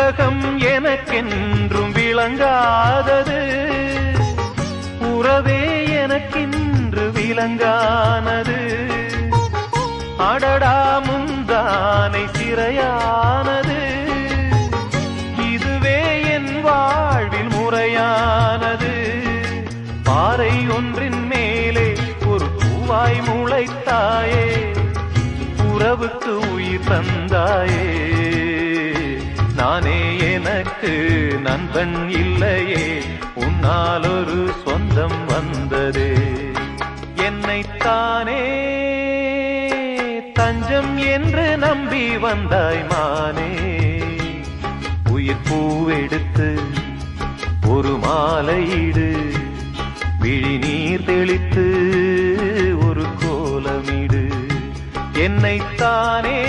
உலகம் எனக்கென்றும் விளங்காதது, உறவே எனக்கென்று விளங்கானது. அடடா முந்தானை சிறையானது, இதுவே என் வாழ்வில் முறையானது. பாறை ஒன்றின் மேலே ஒரு பூவாய் முளைத்தாயே, உறவுக்கு உயிர் தந்தாயே. நானே எனக்கு நண்பன் இல்லையே, உன்னால் ஒரு சொந்தம் வந்ததே. என்னைத்தானே தஞ்சம் என்று நம்பி வந்தாய் மானே. உயிர் பூவெடுத்து ஒரு மாலையிடு, விழி நீர் தெளித்து ஒரு கோலமிடு. என்னைத்தானே